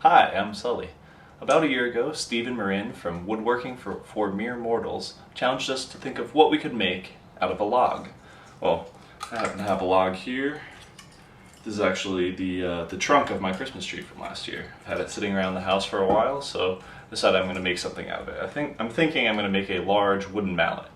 Hi, I'm Sully. About a year ago, Steve and Marin from Woodworking for Mere Mortals challenged us to think of what we could make out of a log. Well, I happen to have a log here. This is actually the trunk of my Christmas tree from last year. I've had it sitting around the house for a while, so I decided I'm going to make something out of it. I'm thinking I'm going to make a large wooden mallet.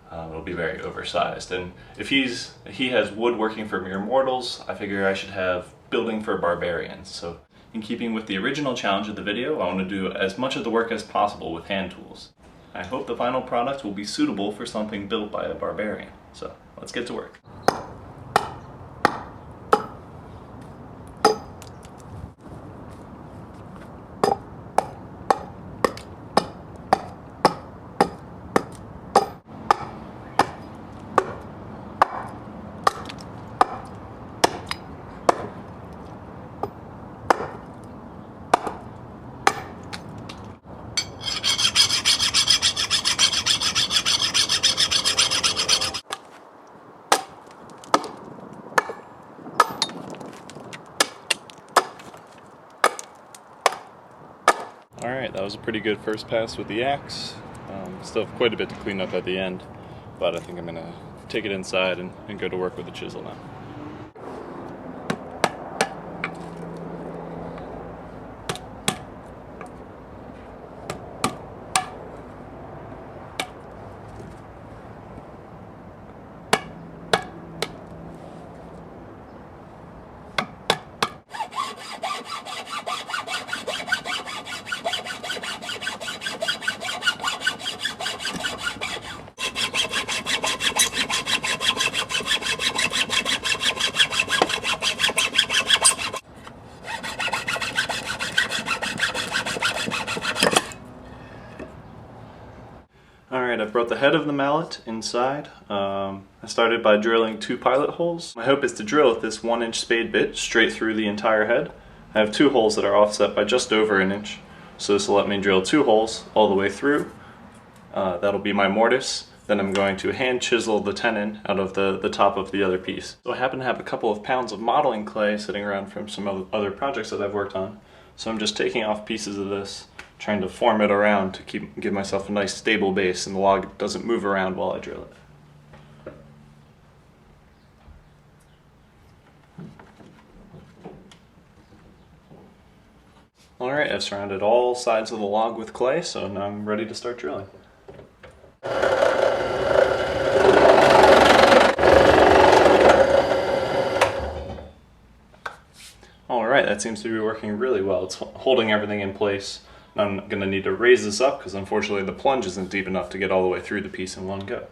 It'll be very oversized, and if he has Woodworking for Mere Mortals, I figure I should have Building for Barbarians. So, in keeping with the original challenge of the video, I want to do as much of the work as possible with hand tools. I hope the final product will be suitable for something built by a barbarian. So, let's get to work. Alright, that was a pretty good first pass with the axe. Still have quite a bit to clean up at the end, but I think I'm going to take it inside and go to work with the chisel now. Alright, I've brought the head of the mallet inside. I started by drilling 2 pilot holes. My hope is to drill with this 1-inch spade bit straight through the entire head. I have 2 holes that are offset by just over an inch, so this will let me drill 2 holes all the way through. That'll be my mortise. Then I'm going to hand chisel the tenon out of the top of the other piece. So I happen to have a couple of pounds of modeling clay sitting around from some other projects that I've worked on. So I'm just taking off pieces of this, trying to form it around to give myself a nice stable base and the log doesn't move around while I drill it. Alright, I've surrounded all sides of the log with clay, so now I'm ready to start drilling. Alright, that seems to be working really well. It's holding everything in place. I'm going to need to raise this up because unfortunately the plunge isn't deep enough to get all the way through the piece in one go.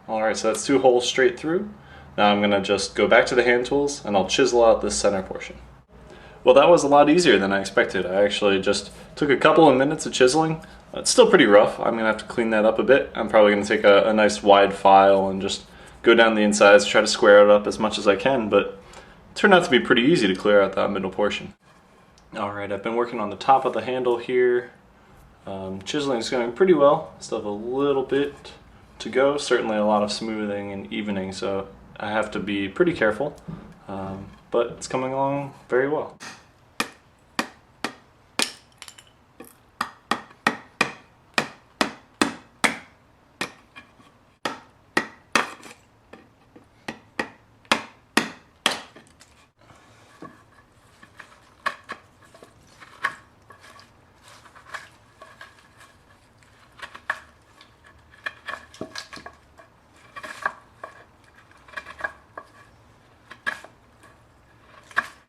Alright, so that's 2 holes straight through. Now I'm going to just go back to the hand tools and I'll chisel out this center portion. Well, that was a lot easier than I expected. I actually just took a couple of minutes of chiseling. It's still pretty rough. I'm going to have to clean that up a bit. I'm probably going to take a nice wide file and just go down the insides, try to square it up as much as I can, but it turned out to be pretty easy to clear out that middle portion. Alright, I've been working on the top of the handle here. Chiseling is going pretty well. Still have a little bit to go. Certainly a lot of smoothing and evening, so I have to be pretty careful, but it's coming along very well.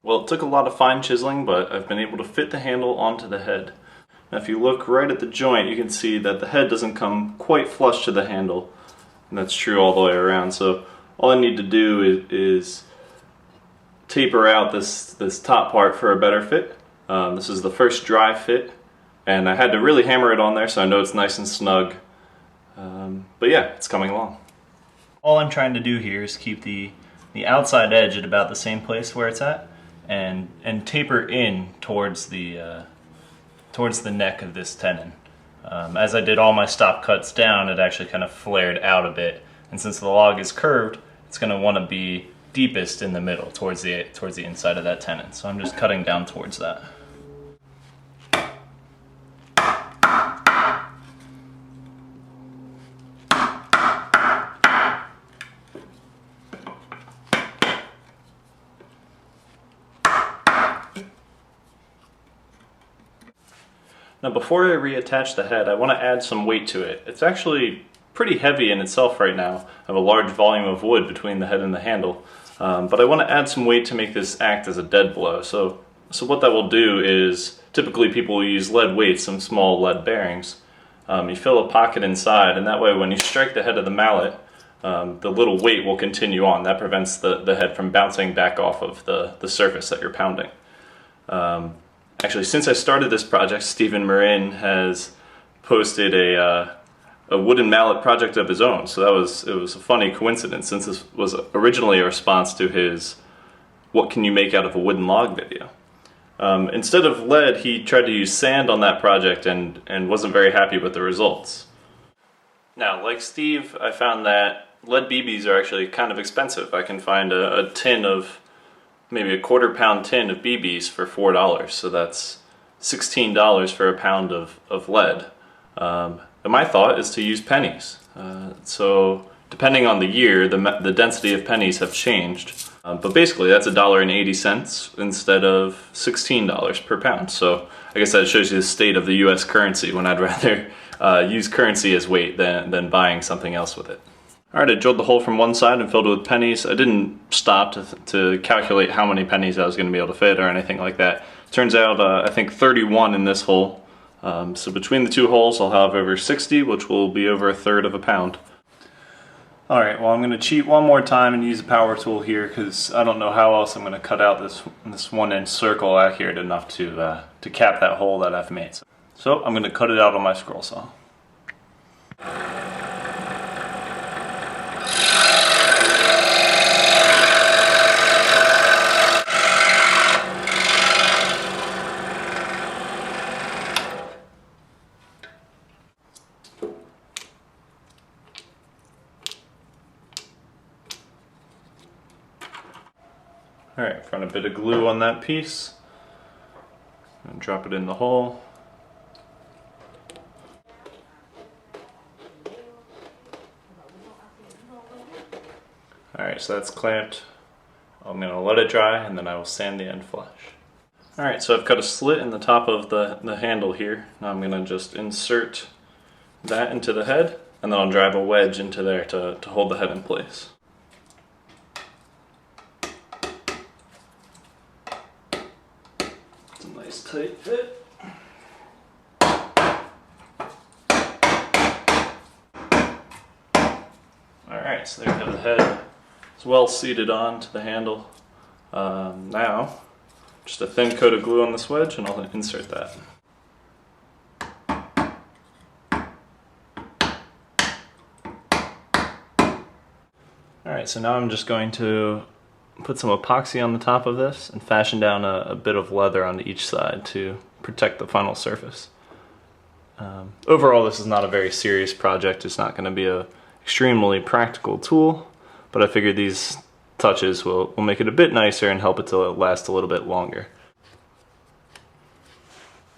Well, it took a lot of fine chiseling, but I've been able to fit the handle onto the head. Now if you look right at the joint, you can see that the head doesn't come quite flush to the handle, and that's true all the way around. So all I need to do is taper out this top part for a better fit. This is the first dry fit, and I had to really hammer it on there so I know it's nice and snug. But yeah, it's coming along. All I'm trying to do here is keep the outside edge at about the same place where it's at, and taper in towards the neck of this tenon. As I did all my stop cuts down, it actually kind of flared out a bit, and since the log is curved, it's going to want to be deepest in the middle, towards the inside of that tenon. So I'm just cutting down towards that. Now before I reattach the head, I want to add some weight to it. It's actually pretty heavy in itself right now. I have a large volume of wood between the head and the handle, but I want to add some weight to make this act as a dead blow. So what that will do is, typically people will use lead weights, some small lead bearings. You fill a pocket inside, and that way when you strike the head of the mallet, the little weight will continue on. That prevents the head from bouncing back off of the surface that you're pounding. Actually, since I started this project, Stephen Marin has posted a wooden mallet project of his own. So it was a funny coincidence, since this was originally a response to his "What can you make out of a wooden log" video. Instead of lead, he tried to use sand on that project and wasn't very happy with the results. Now, like Steve, I found that lead BBs are actually kind of expensive. I can find a tin of, maybe a quarter-pound tin of BBs for $4, so that's $16 for a pound of lead. And my thought is to use pennies. So depending on the year, the density of pennies have changed. But basically that's $1.80 instead of $16 per pound. So I guess that shows you the state of the US currency, when I'd rather use currency as weight than buying something else with it. Alright, I drilled the hole from one side and filled it with pennies. I didn't stop to calculate how many pennies I was going to be able to fit or anything like that. Turns out I think 31 in this hole. So between the two holes I'll have over 60, which will be over a third of a pound. Alright, well I'm going to cheat one more time and use a power tool here, because I don't know how else I'm going to cut out this 1-inch circle accurate enough to cap that hole that I've made. So I'm going to cut it out on my scroll saw. Alright, run a bit of glue on that piece and drop it in the hole. Alright, so that's clamped. I'm going to let it dry and then I will sand the end flush. Alright, so I've cut a slit in the top of the handle here. Now I'm going to just insert that into the head, and then I'll drive a wedge into there to hold the head in place. It's a nice tight fit. Alright, so there you have the head. It's well seated onto the handle. Now, just a thin coat of glue on this wedge and I'll insert that. Alright, so now I'm just going to put some epoxy on the top of this and fashion down a bit of leather on each side to protect the final surface. Overall, this is not a very serious project. It's not going to be an extremely practical tool, but I figured these touches will make it a bit nicer and help it to last a little bit longer.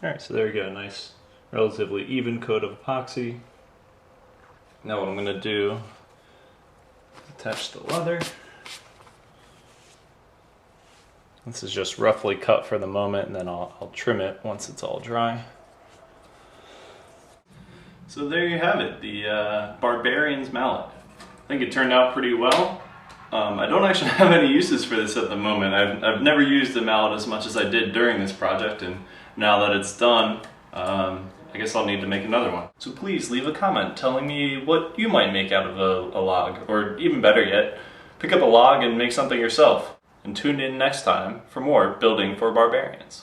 Alright, so there we go, nice, relatively even coat of epoxy. Now what I'm going to do is attach the leather. This is just roughly cut for the moment, and then I'll trim it once it's all dry. So there you have it, the Barbarians mallet. I think it turned out pretty well. I don't actually have any uses for this at the moment. I've never used the mallet as much as I did during this project, and now that it's done, I guess I'll need to make another one. So please leave a comment telling me what you might make out of a log, or even better yet, pick up a log and make something yourself. And tune in next time for more Building for Barbarians.